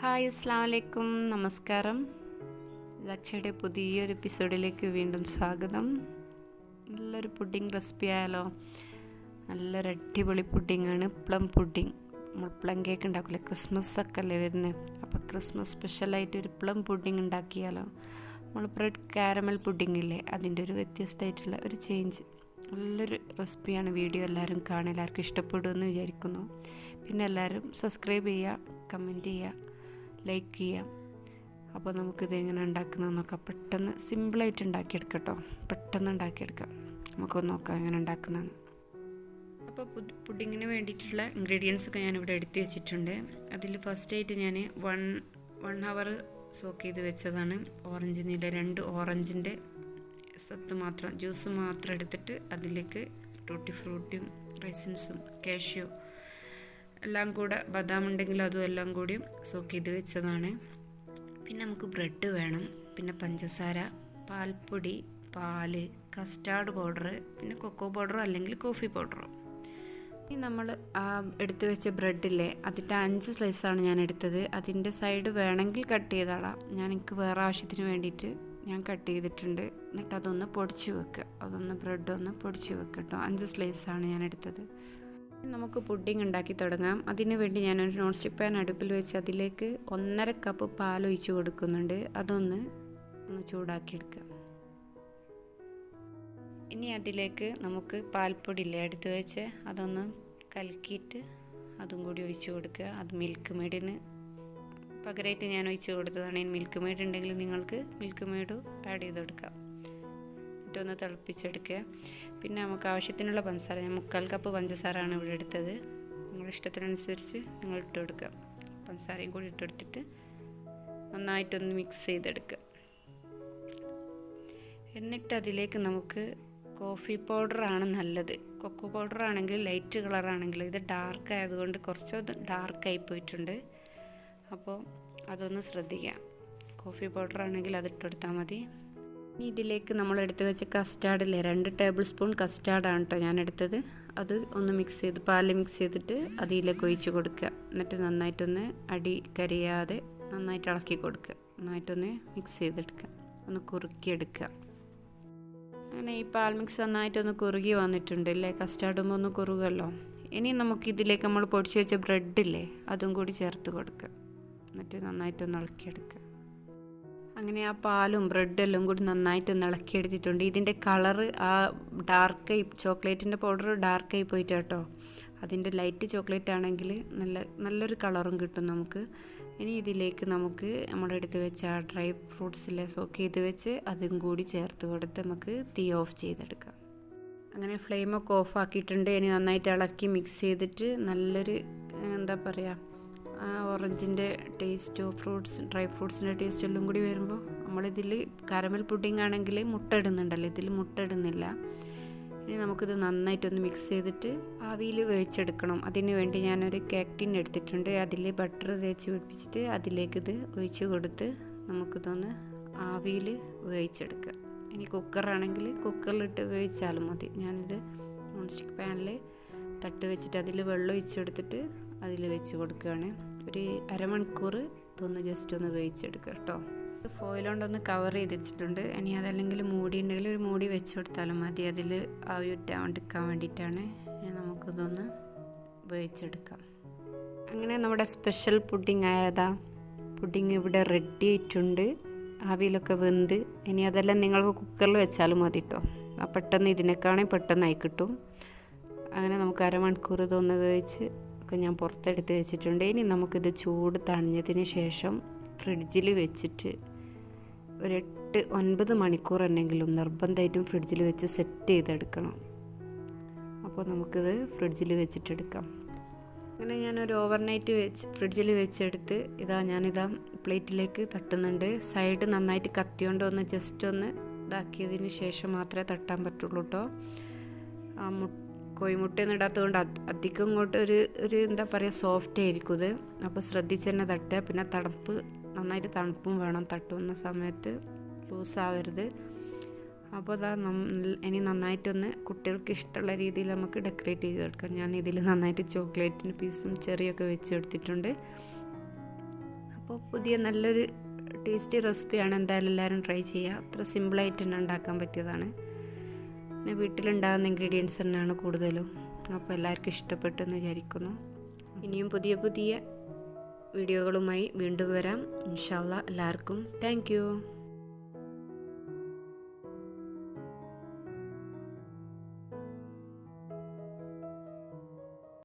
Hi അസ്സലാമലൈക്കും, നമസ്കാരം. ZacShയുടെ പുതിയൊരു എപ്പിസോഡിലേക്ക് വീണ്ടും സ്വാഗതം. നല്ലൊരു പുഡിംഗ് റെസിപ്പി ആയാലോ? നല്ലൊരു അടിപൊളി പുഡിങ്ങാണ് പ്ലം പുഡിംഗ്. നമ്മൾ പ്ലം കേക്ക് ഉണ്ടാക്കില്ലേ, ക്രിസ്മസ് ഒക്കെ അല്ലേ വരുന്നത്. അപ്പോൾ ക്രിസ്മസ് സ്പെഷ്യലായിട്ട് ഒരു പ്ലം പുഡിംഗ് ഉണ്ടാക്കിയാലോ? നമ്മൾ ബ്രെഡ് കാരമൽ പുഡിംഗ് ഇല്ലേ, അതിൻ്റെ ഒരു വ്യത്യസ്തമായിട്ടുള്ള ഒരു ചേഞ്ച്. നല്ലൊരു റെസിപ്പിയാണ്. വീഡിയോ എല്ലാവരും കാണുക, എല്ലാവർക്കും ഇഷ്ടപ്പെടുമെന്ന് വിചാരിക്കുന്നു. പിന്നെ എല്ലാവരും സബ്സ്ക്രൈബ് ചെയ്യുക, കമൻറ്റ് ചെയ്യുക, ലൈക്ക് ചെയ്യാം. അപ്പോൾ നമുക്കിത് എങ്ങനെ ഉണ്ടാക്കുന്നതെന്നൊക്കെ പെട്ടെന്ന് സിമ്പിളായിട്ട് ഉണ്ടാക്കിയെടുക്കട്ടോ. പെട്ടെന്ന് ഉണ്ടാക്കിയെടുക്കാം. നമുക്കൊന്ന് നോക്കാം എങ്ങനെ ഉണ്ടാക്കുന്നതെന്ന്. അപ്പോൾ പുഡിങ്ങിന് വേണ്ടിയിട്ടുള്ള ഇൻഗ്രീഡിയൻസ് ഒക്കെ ഞാനിവിടെ എടുത്ത് വെച്ചിട്ടുണ്ട്. അതിൽ ഫസ്റ്റായിട്ട് ഞാൻ 1 hour സോക്ക് ചെയ്ത് വെച്ചതാണ് ഓറഞ്ച് നീല. 2 ഓറഞ്ചിൻ്റെ സത്ത് മാത്രം, ജ്യൂസ് മാത്രം എടുത്തിട്ട് അതിലേക്ക് ടൂട്ടി ഫ്രൂട്ടിയും റൈസിൻസും കാഷ്യൂ എല്ലാം കൂടെ, ബദാം ഉണ്ടെങ്കിൽ അതും എല്ലാം കൂടി സോക്ക് ചെയ്ത് വെച്ചതാണ്. പിന്നെ നമുക്ക് ബ്രെഡ് വേണം, പിന്നെ പഞ്ചസാര, പാൽപ്പൊടി, പാല്, കസ്റ്റാർഡ് പൗഡർ, പിന്നെ കൊക്കോ പൗഡർ അല്ലെങ്കിൽ കോഫി പൗഡറോ. ഇനി നമ്മൾ എടുത്തു വെച്ച ബ്രെഡില്ലേ, അതിൻ്റെ 5 സ്ലൈസാണ് ഞാൻ എടുത്തത്. അതിൻ്റെ സൈഡ് വേണമെങ്കിൽ കട്ട് ചെയ്താളാം. എനിക്ക് വേറെ ആവശ്യത്തിന് വേണ്ടിയിട്ട് ഞാൻ കട്ട് ചെയ്തിട്ടുണ്ട്. എന്നിട്ട് അതൊന്ന് പൊടിച്ച് വെക്കുക. ബ്രെഡൊന്ന് പൊടിച്ച് വെക്കുക കേട്ടോ. 5 സ്ലൈസാണ് ഞാൻ എടുത്തത്. നമുക്ക് പുഡിംഗ് ഉണ്ടാക്കി തുടങ്ങാം. അതിന് വേണ്ടി ഞാനൊരു നോൺ സ്റ്റിക്ക് പാൻ അടുപ്പിൽ വെച്ച് അതിലേക്ക് 1.5 കപ്പ് പാൽ ഒഴിച്ച് കൊടുക്കുന്നുണ്ട്. അതൊന്ന് ചൂടാക്കിയെടുക്കാം. ഇനി അതിലേക്ക് നമുക്ക് പാൽപ്പൊടിയില്ലേ എടുത്ത് വെച്ച് അതൊന്ന് കലക്കിയിട്ട് അതും കൂടി ഒഴിച്ച് കൊടുക്കുക. അത് മിൽക്ക് മെയ്ഡിന് പകരമായിട്ട് ഞാൻ ഒഴിച്ച് കൊടുത്തതാണ്. ഇനി മിൽക്ക് മെയ്ഡ് ഉണ്ടെങ്കിൽ നിങ്ങൾക്ക് മിൽക്ക് മെയ്ഡും ആഡ് ചെയ്ത് കൊടുക്കാം. ഒന്ന് തിളപ്പിച്ചെടുക്കുക. പിന്നെ നമുക്ക് ആവശ്യത്തിനുള്ള പഞ്ചസാര, ഞാൻ 3/4 കപ്പ് പഞ്ചസാരയാണ് ഇവിടെ എടുത്തത്. നിങ്ങളുടെ ഇഷ്ടത്തിനനുസരിച്ച് നിങ്ങൾ ഇട്ട് കൊടുക്കുക. പഞ്ചസാരയും കൂടി ഇട്ടെടുത്തിട്ട് നന്നായിട്ടൊന്ന് മിക്സ് ചെയ്തെടുക്കുക. എന്നിട്ട് അതിലേക്ക് നമുക്ക് കോഫി പൗഡറാണ് നല്ലത്. കൊക്കോ പൗഡർ ആണെങ്കിൽ ലൈറ്റ് കളറാണെങ്കിൽ, ഇത് ഡാർക്ക് ആയതുകൊണ്ട് കുറച്ച് ഡാർക്കായി പോയിട്ടുണ്ട്. അപ്പോൾ അതൊന്ന് ശ്രദ്ധിക്കുക. കോഫി പൗഡർ ആണെങ്കിൽ അതിട്ടെടുത്താൽ മതി. ഇനി ഇതിലേക്ക് നമ്മൾ എടുത്ത് വെച്ച കസ്റ്റാർഡില്ലേ, 2 ടേബിൾ സ്പൂൺ കസ്റ്റാർഡാണ് കേട്ടോ ഞാൻ എടുത്തത്. അത് ഒന്ന് മിക്സ് ചെയ്ത്, പാലിൽ മിക്സ് ചെയ്തിട്ട് അതിലേക്ക് ഒഴിച്ച് കൊടുക്കുക. എന്നിട്ട് നന്നായിട്ടൊന്ന് അടി കരിയാതെ നന്നായിട്ട് ഇളക്കി കൊടുക്കുക. നന്നായിട്ടൊന്ന് മിക്സ് ചെയ്തെടുക്കുക, ഒന്ന് കുറുക്കിയെടുക്കുക. അങ്ങനെ ഈ പാൽ മിക്സ് നന്നായിട്ടൊന്ന് കുറുകി വന്നിട്ടുണ്ട് അല്ലേ, കസ്റ്റാർഡുമ്പോൾ ഒന്ന് കുറുകല്ലോ. ഇനി നമുക്കിതിലേക്ക് നമ്മൾ പൊടിച്ച് വെച്ച ബ്രെഡില്ലേ അതും കൂടി ചേർത്ത് കൊടുക്കുക. എന്നിട്ട് നന്നായിട്ടൊന്ന് ഇളക്കിയെടുക്കുക. അങ്ങനെ ആ പാലും ബ്രെഡെല്ലാം കൂടി നന്നായിട്ടൊന്ന് ഇളക്കിയെടുത്തിട്ടുണ്ട്. ഇതിൻ്റെ കളറ് ആ ഡാർക്കായി, ചോക്ലേറ്റിൻ്റെ പൗഡർ ഡാർക്കായി പോയിട്ട് കേട്ടോ. അതിൻ്റെ ലൈറ്റ് ചോക്ലേറ്റ് ആണെങ്കിൽ നല്ലൊരു കളറും കിട്ടും നമുക്ക്. ഇനി ഇതിലേക്ക് നമുക്ക് നമ്മളെടുത്ത് വെച്ച ആ ഡ്രൈ ഫ്രൂട്ട്സിലെ സോക്ക് ചെയ്ത് വെച്ച് അതും കൂടി ചേർത്ത് കൊടുത്ത് നമുക്ക് തീ ഓഫ് ചെയ്തെടുക്കാം. അങ്ങനെ ഫ്ലെയിമൊക്കെ ഓഫ് ആക്കിയിട്ടുണ്ട്. ഇനി നന്നായിട്ട് ഇളക്കി മിക്സ് ചെയ്തിട്ട് നല്ലൊരു എന്താ പറയുക, ആ ഓറഞ്ചിൻ്റെ ടേസ്റ്റോ ഡ്രൈ ഫ്രൂട്ട്സിൻ്റെ ടേസ്റ്റ് എല്ലാം കൂടി വരുമ്പോൾ, നമ്മളിതിൽ കാരമൽ പുഡിംഗ് ആണെങ്കിൽ മുട്ട ഇടുന്നുണ്ടല്ലോ, ഇതിൽ മുട്ട ഇടുന്നില്ല. ഇനി നമുക്കിത് നന്നായിട്ടൊന്ന് മിക്സ് ചെയ്തിട്ട് ആവിയിൽ വേവിച്ചെടുക്കണം. അതിന് വേണ്ടി ഞാനൊരു കേക്ക് ടിൻ എടുത്തിട്ടുണ്ട്. അതിൽ ബട്ടർ തേച്ച് പിടിപ്പിച്ചിട്ട് അതിലേക്ക് ഇത് ഒഴിച്ച് കൊടുത്ത് നമുക്കിതൊന്ന് ആവിയിൽ വേവിച്ചെടുക്കുക. ഇനി കുക്കറാണെങ്കിൽ കുക്കറിലിട്ട് വേവിച്ചാലും മതി. ഞാനിത് നോൺ സ്റ്റിക്ക് പാനിൽ തട്ട് വെച്ചിട്ട് അതിൽ വെള്ളം ഒഴിച്ചെടുത്തിട്ട് അതിൽ വെച്ച് കൊടുക്കുകയാണ്. ഒരു 1/2 മണിക്കൂർ ഇതൊന്ന് ജസ്റ്റ് ഒന്ന് വേവിച്ചെടുക്കുക കേട്ടോ. ഫോയിൽ കൊണ്ടൊന്ന് കവർ ചെയ്ത് വെച്ചിട്ടുണ്ട്. ഇനി അതല്ലെങ്കിൽ മൂടി ഉണ്ടെങ്കിൽ ഒരു മൂടി വെച്ച് കൊടുത്താലും മതി. അതിൽ ആവി ഇട്ടാണ്ടിരിക്കാൻ വേണ്ടിയിട്ടാണ്. ഇനി നമുക്കിതൊന്ന് വേവിച്ചെടുക്കാം. അങ്ങനെ നമ്മുടെ സ്പെഷ്യൽ പുഡിംഗ് ആയതാ. പുഡിംഗ് ഇവിടെ റെഡി ആയിട്ടുണ്ട്, ആവിയിലൊക്കെ വെന്ത്. ഇനി അതെല്ലാം നിങ്ങൾക്ക് കുക്കറിൽ വെച്ചാലും മതി കേട്ടോ. പെട്ടെന്ന് ഇതിനേക്കാണെങ്കിൽ പെട്ടെന്നായി കിട്ടും. അങ്ങനെ നമുക്ക് 1/2 മണിക്കൂർ ഇതൊന്ന് വേവിച്ച് ഒക്കെ ഞാൻ പുറത്തെടുത്ത് വെച്ചിട്ടുണ്ട്. ഇനി നമുക്കിത് ചൂട് തണിഞ്ഞതിന് ശേഷം ഫ്രിഡ്ജിൽ വെച്ചിട്ട് ഒരു 8-9 മണിക്കൂർ എന്നെങ്കിലും നിർബന്ധമായിട്ടും ഫ്രിഡ്ജിൽ വെച്ച് സെറ്റ് ചെയ്തെടുക്കണം. അപ്പോൾ നമുക്കിത് ഫ്രിഡ്ജിൽ വെച്ചിട്ടെടുക്കാം. അങ്ങനെ ഞാനൊരു ഓവർനൈറ്റ് ഫ്രിഡ്ജിൽ വെച്ചെടുത്ത് ഞാനിതാ പ്ലേറ്റിലേക്ക് തട്ടുന്നുണ്ട്. സൈഡ് നന്നായിട്ട് കത്തിയോണ്ട് ഒന്ന് ജസ്റ്റ് ഒന്ന് ഇതാക്കിയതിന് ശേഷം മാത്രമേ തട്ടാൻ പറ്റുള്ളൂ കേട്ടോ. കോഴിമുട്ടയൊന്നും ഇടാത്തതുകൊണ്ട് അധികം ഇങ്ങോട്ട് ഒരു എന്താ പറയുക, സോഫ്റ്റ് ആയിരിക്കും ഇത്. അപ്പോൾ ശ്രദ്ധിച്ച് തന്നെ തട്ടുക. പിന്നെ നന്നായിട്ട് തണുപ്പും വേണം, തട്ടുന്ന സമയത്ത് ലൂസാവരുത്. അപ്പോൾ ഇനി നന്നായിട്ടൊന്ന് കുട്ടികൾക്ക് ഇഷ്ടമുള്ള രീതിയിൽ നമുക്ക് ഡെക്കറേറ്റ് ചെയ്ത് കൊടുക്കാം. ഞാൻ ഇതിൽ നന്നായിട്ട് ചോക്ലേറ്റിന് പീസും ചെറിയൊക്കെ വെച്ചെടുത്തിട്ടുണ്ട്. അപ്പോൾ അപ്പോൾ പുതിയ നല്ലൊരു ടേസ്റ്റി റെസിപ്പിയാണ്. എന്തായാലും എല്ലാവരും ട്രൈ ചെയ്യുക. അത്ര സിമ്പിളായിട്ട് തന്നെ ഉണ്ടാക്കാൻ പറ്റിയതാണ്. പിന്നെ വീട്ടിലുണ്ടാകുന്ന ഇൻഗ്രീഡിയൻസ് തന്നെയാണ് കൂടുതലും. അപ്പോൾ എല്ലാവർക്കും ഇഷ്ടപ്പെട്ടെന്ന് വിചാരിക്കുന്നു. ഇനിയും പുതിയ പുതിയ വീഡിയോകളുമായി വീണ്ടും വരാം. ഇൻഷാ അല്ലാഹ്. എല്ലാവർക്കും താങ്ക് യു.